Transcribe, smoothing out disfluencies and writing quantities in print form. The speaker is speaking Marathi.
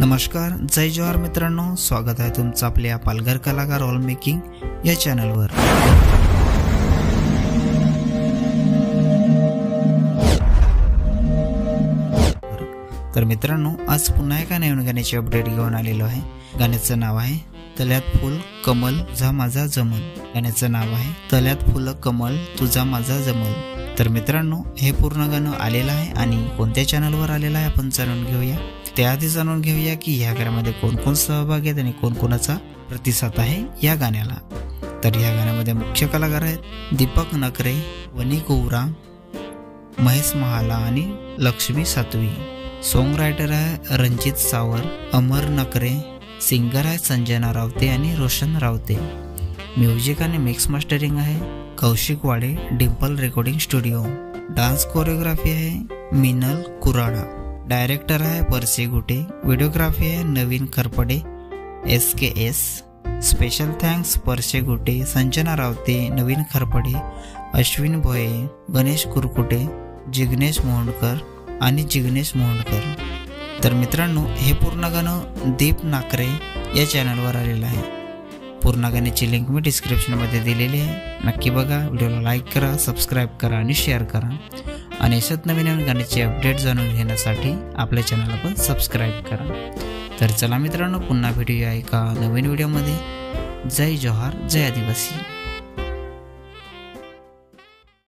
नमस्कार, जय जोहार मित्रांनो, स्वागत आहे तुमचं आपल्या पालघर कलाकार ऑल मेकिंग या चॅनलवर। तर मित्रांनो, आज पुन्हा एका नवीन गाण्याची अपडेट घेऊन आलेलो आहे। गाण्याचं नाव आहे तल्यात फूल कमल तुझा माझा जमल। गाण्याचं नाव आहे तल्यात फूल कमल तुझा माझा जमल। तर मित्रांनो, हे पूर्ण गाणं आलेलं आहे आणि कोणत्या चॅनलवर आलेलं आहे आपण जाणून घेऊया। त्याआधी जाणून घेऊया की या गाण्यामध्ये कोण कोण सहभागी आहेत आणि कोण कोणाचा प्रतिसाद आहे या गाण्याला। तर या गाण्यामध्ये मुख्य कलाकार आहेत दीपक नकरे, वनी कोवरा, महेश महाला आणि लक्ष्मी सातवी। सॉन्ग रायटर आहे रणजित सावर, अमर नकरे, सिंगर आहे संजना रावते आणि रोशन रावते। म्युझिक आणि मिक्स मास्टरिंग आहे कौशिक वाडे, Dimple recording studio. Dance choreography आहे मिनल कुराडा। डायरेक्टर आहे परसे गुटे। व्हिडिओग्राफी आहे नवीन खरपडे SKS। स्पेशल थँक्स परसे गुटे, संजना रावते, नवीन खरपडे, अश्विन भोये, गणेश कुरकुटे, जिग्नेश मोहनकर आणि जिग्नेश मोहनकर। तर मित्रांनो, हे पूर्ण गाणं दीप नाकरे या चॅनलवर आलेलं आहे। पूर्ण गाण्याची लिंक मी डिस्क्रिप्शनमध्ये दिलेली आहे, नक्की बघा। व्हिडिओला लाईक करा, सबस्क्राईब करा आणि शेअर करा आणि अशाच नवीन नवीन गाण्याचे अपडेट जाणून घेण्यासाठी आपल्या चॅनलला पण सबस्क्राईब करा। तर चला मित्रांनो, पुन्हा भेटूया एका नवीन व्हिडिओमध्ये। जय जोहार, जय आदिवासी।